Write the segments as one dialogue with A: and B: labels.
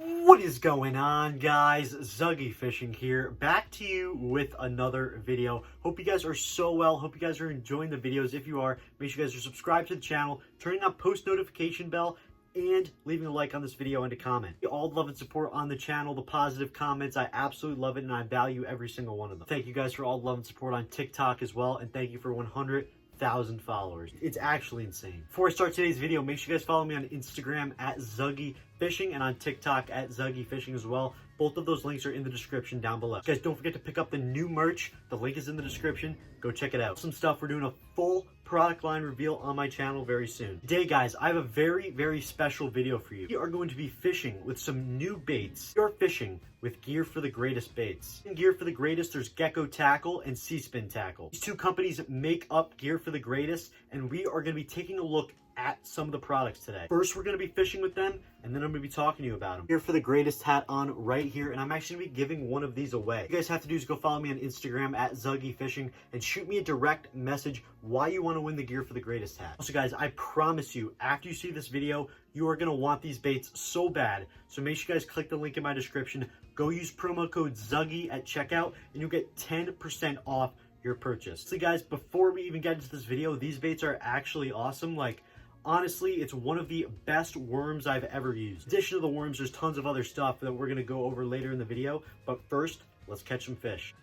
A: What is going on, guys? Zuggy Fishing here, back to you with another video. Hope you guys are so well. Hope you guys are enjoying the videos. If you are, make sure you guys are subscribed to the channel, turning on post notification bell, and leaving a like on this video and a comment. All the love and support on the channel, the positive comments, I absolutely love it, and I value every single one of them. Thank you guys for all the love and support on TikTok as well, and thank you for 100,000 followers. It's actually insane. Before I start today's video, make sure you guys follow me on Instagram at Zuggy Fishing and on TikTok at Zuggy Fishing as well. Both of those links are in the description down below. Guys, don't forget to pick up the new merch. The link is in the description. Go check it out. Some stuff. We're doing a full product line reveal on my channel very soon. Today, guys, I have a very special video for you. We are going to be fishing with some new baits. We are fishing with Gear for the Greatest baits. In Gear for the Greatest, there's Gecko Tackle and C-Spin Tackle. These two companies make up Gear for the Greatest, and we are going to be taking a look at some of the products today. First, we're going to be fishing with them, and then I'm going to be talking to you about them. Gear for the Greatest hat on right here, and I'm actually going to be giving one of these away. What you guys have to do is go follow me on Instagram at Zuggy Fishing and shoot me a direct message why you want to win the Gear for the Greatest hat. Also, guys, I promise you, after you see this video, you are going to want these baits so bad. So make sure you guys click the link in my description. Go use promo code ZUGGY at checkout, and you'll get 10% off your purchase. So, guys, before we even get into this video, these baits are actually awesome. Like, honestly, it's one of the best worms I've ever used. In addition to the worms, there's tons of other stuff that we're going to go over later in the video. But first, let's catch some fish.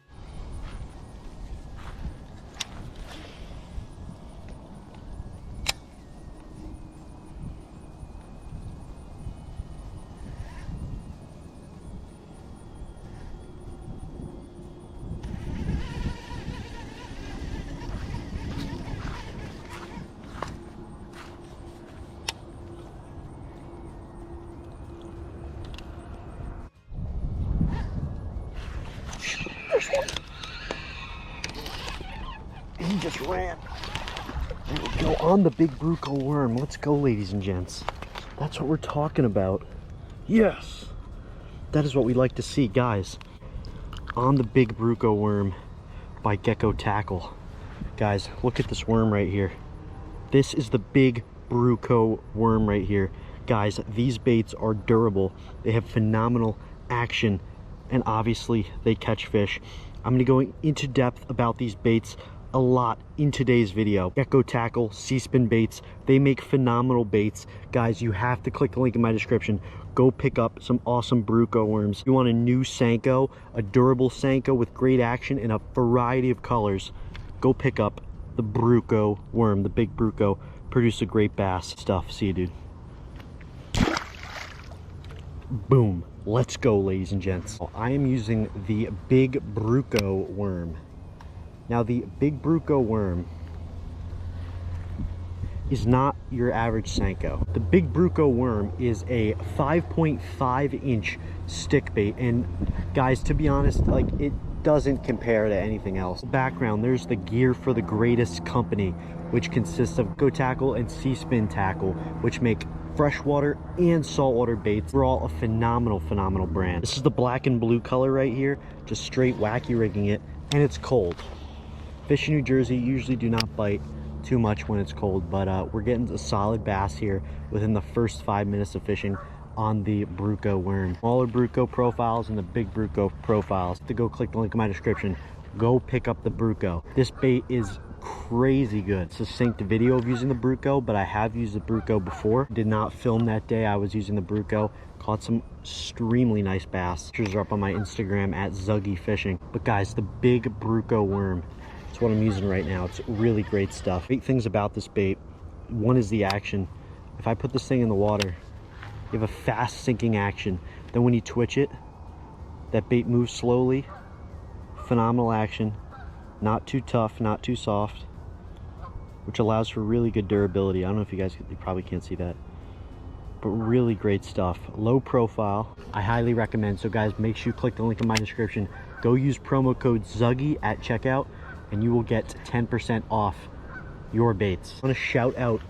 A: He just ran. There we go, on the big Bruco worm. Let's go, ladies and gents. That's what we're talking about. Yes! That is what we like to see, guys. On the big Bruco worm by Gecko Tackle. Guys, look at this worm right here. This is the big Bruco worm right here. Guys, these baits are durable. They have phenomenal action, and obviously they catch fish. I'm going to go into depth about these baits a lot in today's video. Gecko Tackle, C-Spin baits, they make phenomenal baits. Guys, you have to click the link in my description. Go pick up some awesome Bruco worms. You want a new Senko, a durable Senko with great action in a variety of colors, go pick up the Bruco worm, the big Bruco. Produce a great bass. Stuff. See you, dude. Boom. Let's go, ladies and gents. I am using the big Bruco worm. Now, the big Bruco worm is not your average Senko. The big Bruco worm is a 5.5-inch stick bait, and guys, to be honest, like, it doesn't compare to anything else. Background, there's the Gear for the Greatest company, which consists of Gecko Tackle and C-Spin Tackle, which make freshwater and saltwater baits. We're all a phenomenal brand. This is the black and blue color right here, just straight wacky rigging it, and it's cold. Fish in New Jersey usually do not bite too much when it's cold, but we're getting a solid bass here within the first 5 minutes of fishing on the Bruco worm. Smaller Bruco profiles and the big Bruco profiles. To go click the link in my description, go pick up the Bruco. This bait is crazy good. It's a synced video of using the Bruco, but I have used the Bruco before. Did not film that day I was using the Bruco. Caught some extremely nice bass. Pictures are up on my Instagram at Zuggy Fishing. But guys, the big Bruco worm, it's what I'm using right now. It's really great stuff. Great things about this bait. One is the action. If I put this thing in the water, you have a fast sinking action. Then when you twitch it, that bait moves slowly. Phenomenal action. Not too tough, not too soft, which allows for really good durability. I don't know if you probably can't see that, but really great stuff. Low profile. I highly recommend. So guys, make sure you click the link in my description. Go use promo code ZUGGY at checkout, and you will get 10% off your baits. I want to shout out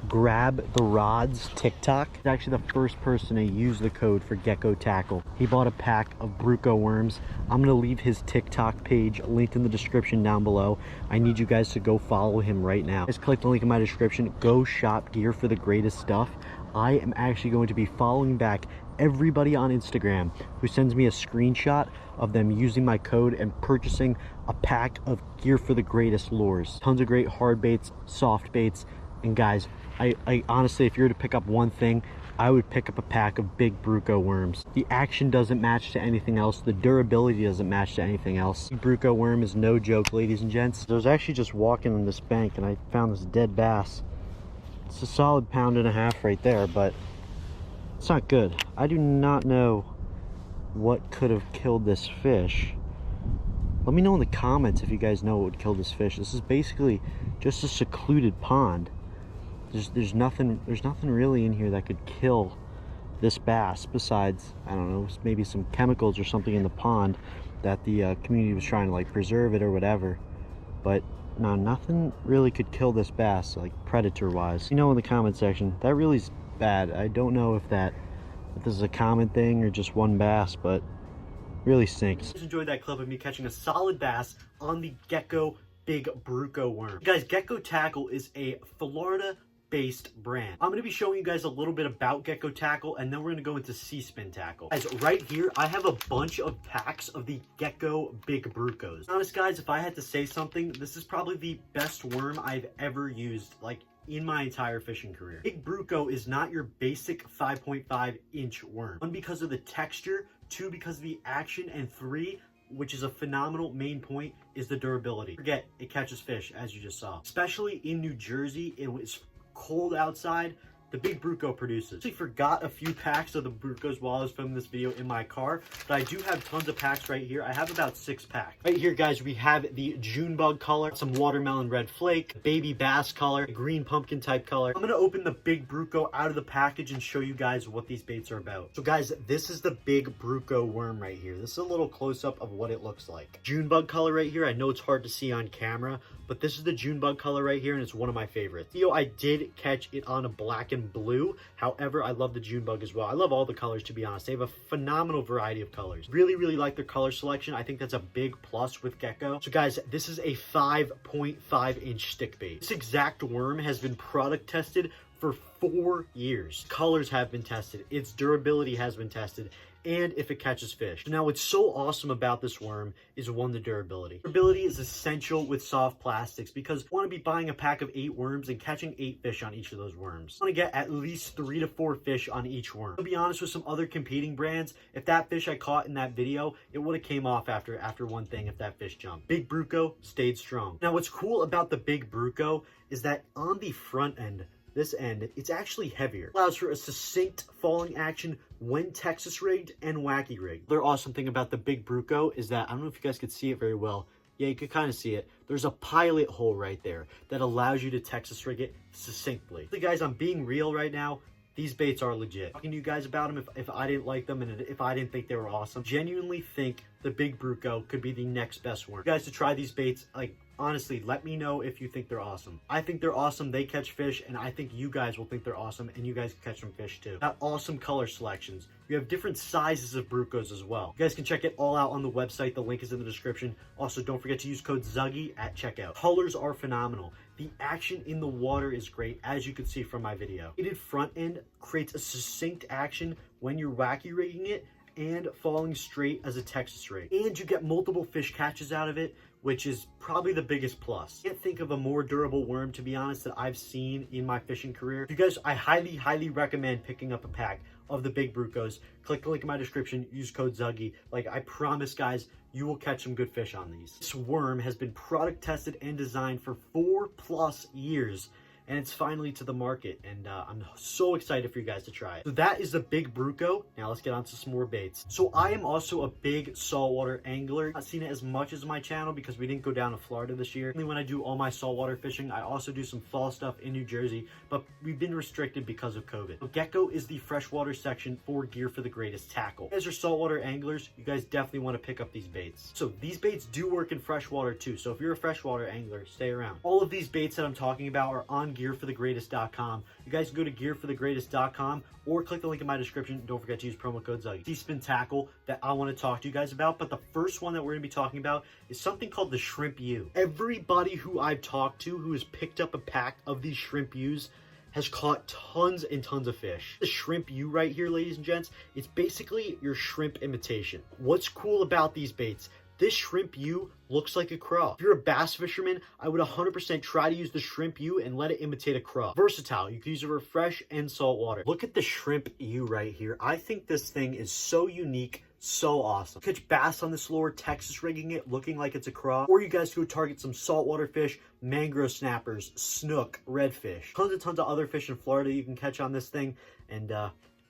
A: Grab the Rods TikTok. He's actually the first person to use the code for Gecko Tackle. He bought a pack of Bruco worms. I'm gonna leave his TikTok page linked in the description down below. I need you guys to go follow him right now. Just click the link in my description. Go shop Gear for the Greatest stuff. I am actually going to be following back everybody on Instagram who sends me a screenshot of them using my code and purchasing a pack of Gear for the Greatest lures. Tons of great hard baits, soft baits, and guys, I honestly, if you were to pick up one thing, I would pick up a pack of big Bruco worms. The action doesn't match to anything else. The durability doesn't match to anything else. Bruco worm is no joke, ladies and gents. I was actually just walking on this bank and I found this dead bass. It's a solid 1.5 pounds right there, but it's not good. I do not know what could have killed this fish. Let me know in the comments if you guys know what would kill this fish. This is basically just a secluded pond. There's nothing really in here that could kill this bass besides, I don't know, maybe some chemicals or something in the pond that the community was trying to like preserve it or whatever. But no, nothing really could kill this bass, like predator wise. You know, in the comment section, that really is bad. I don't know if this is a common thing or just one bass, but really stinks. Just enjoyed that clip of me catching a solid bass on the Gecko Big Bruco worm. Guys, Gecko Tackle is a Florida based brand. I'm going to be showing you guys a little bit about Gecko Tackle, and then we're going to go into C-Spin Tackle. Guys, right here, I have a bunch of packs of the Gecko Big Brucos. Honest guys, if I had to say something, this is probably the best worm I've ever used, like, in my entire fishing career. Big Bruco is not your basic 5.5 inch worm. 1, because of the texture, 2, because of the action, and 3, which is a phenomenal main point, is the durability. Forget, it catches fish, as you just saw. Especially in New Jersey, it was cold outside. The Big Bruco produces. I actually forgot a few packs of the Brucos while I was filming this video in my car, but I do have tons of packs right here. I have about 6 packs. Right here, guys, we have the June bug color, some watermelon red flake, baby bass color, green pumpkin type color. I'm gonna open the Big Bruco out of the package and show you guys what these baits are about. So guys, this is the Big Bruco worm right here. This is a little close-up of what it looks like. June bug color right here. I know it's hard to see on camera, but this is the June bug color right here, and it's one of my favorites. I did catch it on a black and blue. However, I love the June bug as well. I love all the colors, to be honest. They have a phenomenal variety of colors. Really, really like their color selection. I think that's a big plus with Gecko. So guys, this is a 5.5 inch stick bait. This exact worm has been product tested for 4 years. Colors have been tested. Its durability has been tested, and if it catches fish. Now, what's so awesome about this worm is, 1, the durability. Durability is essential with soft plastics because you want to be buying a pack of 8 worms and catching 8 fish on each of those worms. You want to get at least 3 to 4 fish on each worm. To be honest, with some other competing brands, if that fish I caught in that video, it would have came off after one thing if that fish jumped. Big Bruco stayed strong. Now, what's cool about the Big Bruco is that on the front end, this end, it's actually heavier. It allows for a succinct falling action when Texas rigged and wacky rigged. The other awesome thing about the Big Bruco is that, I don't know if you guys could see it very well. Yeah, you could kind of see it. There's a pilot hole right there that allows you to Texas rig it succinctly. So guys, I'm being real right now. These baits are legit. Talking to you guys about them if I didn't like them and if I didn't think they were awesome. Genuinely think the Big Bruco could be the next best worm. You guys to try these baits, like, honestly, let me know if you think they're awesome. I think they're awesome. They catch fish, and I think you guys will think they're awesome, and you guys can catch some fish too. Got awesome color selections. You have different sizes of Brucos as well. You guys can check it all out on the website. The link is in the description. Also, don't forget to use code ZUGGY at checkout. Colors are phenomenal. The action in the water is great, as you can see from my video. Weighted front end creates a succinct action when you're wacky rigging it and falling straight as a Texas rig. And you get multiple fish catches out of it, which is probably the biggest plus. I can't think of a more durable worm, to be honest, that I've seen in my fishing career. You guys, I highly, highly recommend picking up a pack of the Big Brucos. Click the link in my description, use code ZUGGY. Like, I promise, guys, you will catch some good fish on these. This worm has been product tested and designed for 4+ years, and it's finally to the market, and I'm so excited for you guys to try it. So that is the Big Bruco. Now let's get on to some more baits. So I am also a big saltwater angler. I've not seen it as much as my channel because we didn't go down to Florida this year. Only when I do all my saltwater fishing. I also do some fall stuff in New Jersey, but we've been restricted because of COVID. So Gecko is the freshwater section for Gear for the Greatest Tackle. If you guys are saltwater anglers, you guys definitely want to pick up these baits. So these baits do work in freshwater too. So if you're a freshwater angler, stay around. All of these baits that I'm talking about are on gearforthegreatest.com. You guys can go to gearforthegreatest.com or click the link in my description. Don't forget to use promo code ZUGGY. C-Spin Tackle that I want to talk to you guys about, but the first one that we're going to be talking about is something called the Shrimp U. Everybody who I've talked to who has picked up a pack of these Shrimp U's has caught tons and tons of fish. The Shrimp U right here, ladies and gents, it's basically your shrimp imitation. What's cool about these baits? This Shrimp U looks like a craw. If you're a bass fisherman, I would 100% try to use the Shrimp U and let it imitate a craw. Versatile, you can use it for fresh and salt water. Look at the Shrimp U right here. I think this thing is so unique, so awesome. Catch bass on this lure, Texas rigging it, looking like it's a craw, or you guys go target some saltwater fish, mangrove snappers, snook, redfish, tons of other fish in Florida you can catch on this thing, and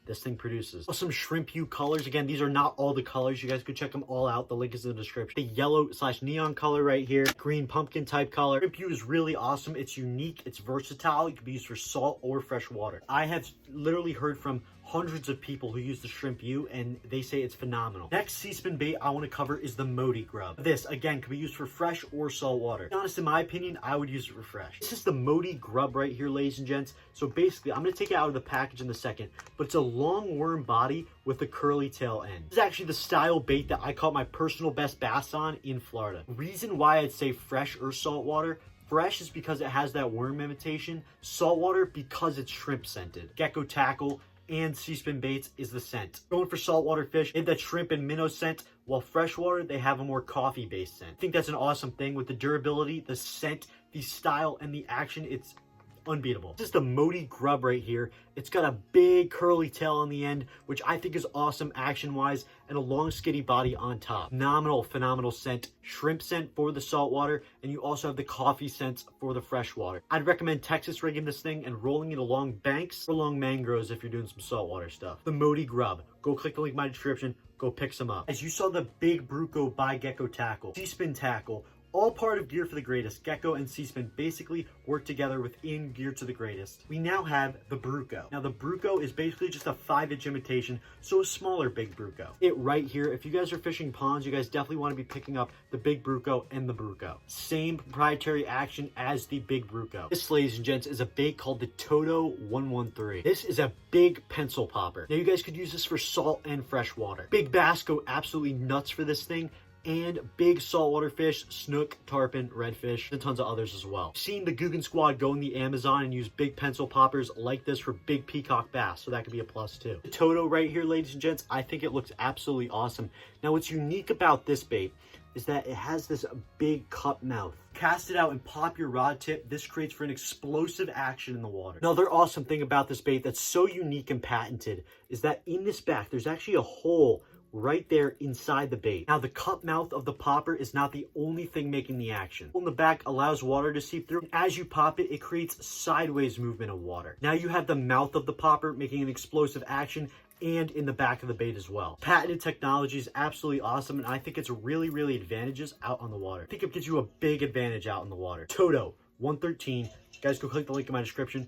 A: this thing produces. Some Shrimp U colors. Again, these are not all the colors. You guys could check them all out. The link is in the description. The yellow/neon color right here. Green pumpkin type color. Shrimp U is really awesome. It's unique. It's versatile. It can be used for salt or fresh water. I have literally heard from hundreds of people who use the Shrimp U and they say it's phenomenal. Next sea-spin bait I want to cover is the Modi Grub. This, again, can be used for fresh or salt water. To be honest, in my opinion, I would use it for fresh. This is the Modi Grub right here, ladies and gents. So basically, I'm going to take it out of the package in a second, but it's a long worm body with a curly tail end. This is actually the style bait that I caught my personal best bass on in Florida. Reason why I'd say fresh or salt water: fresh is because it has that worm imitation. Saltwater because it's shrimp scented. Gecko tackle and sea-spin baits is the scent. Going for saltwater fish, they have that shrimp and minnow scent, while freshwater, they have a more coffee-based scent. I think that's an awesome thing with the durability, the scent, the style, and the action. It's unbeatable. This is the Modi Grub right here. It's got a big curly tail on the end, which I think is awesome action-wise, and a long skinny body on top. Phenomenal scent. Shrimp scent for the saltwater, and you also have the coffee scent for the freshwater. I'd recommend Texas rigging this thing and rolling it along banks or along mangroves if you're doing some saltwater stuff. The Modi Grub. Go click the link in my description. Go pick some up. As you saw, the Big Bruco by Gecko Tackle, sea-spin tackle, all part of Gear for the Greatest. Gecko and sea-spin basically work together within Gear to the Greatest. We now have the Bruco. Now the Bruco is basically just a 5-inch imitation, so a smaller Big Bruco. It right here, if you guys are fishing ponds, you guys definitely want to be picking up the Big Bruco and the Bruco. Same proprietary action as the Big Bruco. This, ladies and gents, is a bait called the Toto 113. This is a big pencil popper. Now you guys could use this for salt and fresh water. Big bass go absolutely nuts for this thing, and big saltwater fish, snook, tarpon, redfish, and tons of others as well. I've seen the Guggen Squad go in the Amazon and use big pencil poppers like this for big peacock bass, so that could be a plus too. The Toto right here, ladies and gents, I think it looks absolutely awesome. Now what's unique about this bait is that it has this big cup mouth. Cast it out and pop your rod tip. This creates for an explosive action in the water. Another awesome thing about this bait that's so unique and patented is that in this back, there's actually a hole right there inside the bait. Now the cup mouth of the popper is not the only thing making the action. On the back allows water to seep through. As you pop it, it creates sideways movement of water. Now you have the mouth of the popper making an explosive action, and in the back of the bait as well. Patented technology is absolutely awesome, and I think it's really advantageous out on the water. I think it gives you a big advantage out in the water. Toto 113. Guys, go click the link in my description.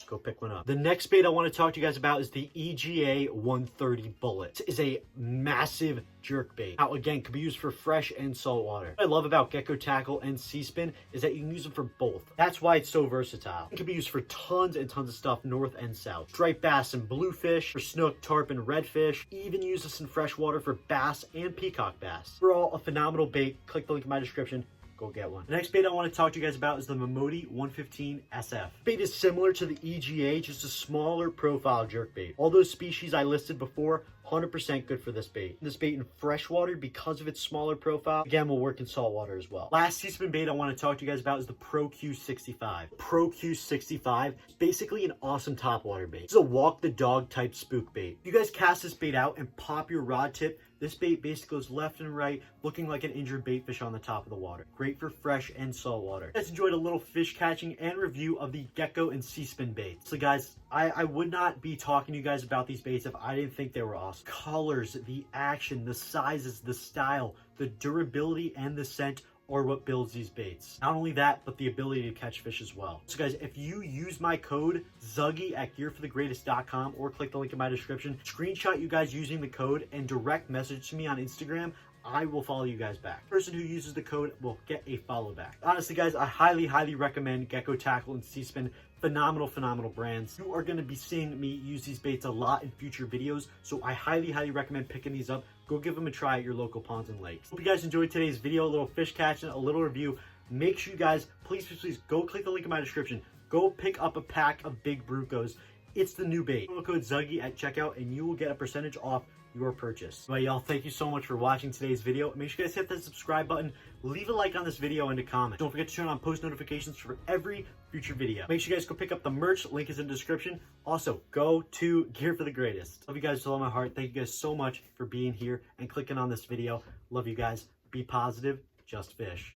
A: Go pick one up. The next bait I want to talk to you guys about is the EGA 130 Bullet. This is a massive jerk bait. Now again, can be used for fresh and salt water. What I love about Gecko Tackle and sea-spin is that you can use them for both. That's why it's so versatile. It can be used for tons and tons of stuff north and south. Striped bass and bluefish, for snook, tarpon, redfish. Even use this in freshwater for bass and peacock bass. Overall, a phenomenal bait. Click the link in my description. Go get one. The next bait I want to talk to you guys about is the Mimoti 115 SF. Bait is similar to the EGA, just a smaller profile jerk bait. All those species I listed before, 100% good for this bait. This bait in freshwater, because of its smaller profile, again, will work in saltwater as well. Last sea-spin bait I want to talk to you guys about is the Pro Q65. Pro Q65 is basically an awesome topwater bait. It's a walk the dog type spook bait. You guys cast this bait out and pop your rod tip, this bait basically goes left and right, looking like an injured bait fish on the top of the water. Great for fresh and salt water. You guys enjoyed a little fish catching and review of the Gecko and sea-spin baits. So guys, I would not be talking to you guys about these baits if I didn't think they were awesome. Colors, the action, the sizes, the style, the durability, and the scent are what builds these baits. Not only that, but the ability to catch fish as well. So guys, if you use my code ZUGGY at gearforthegreatest.com or click the link in my description, screenshot you guys using the code and direct message to me on Instagram, I will follow you guys back. The person who uses the code will get a follow back. Honestly guys, I highly recommend Gecko Tackle and sea-spin. Phenomenal brands. You are going to be seeing me use these baits a lot in future videos, so I highly recommend picking these up. Go give them a try at your local ponds and lakes. Hope you guys enjoyed today's video, a little fish catching, a little review. Make sure you guys, please go click the link in my description. Go pick up a pack of Big Brucos. It's the new bait. Promo code Zuggy at checkout and you will get a percentage off your purchase. All right, y'all, thank you so much for watching today's video. Make sure you guys hit that subscribe button, leave a like on this video and a comment. Don't forget to turn on post notifications for every future video. Make sure you guys go pick up the merch, link is in the description. Also, go to Gear for the Greatest. Love you guys with all my heart. Thank you guys so much for being here and clicking on this video. Love you guys. Be positive, just fish.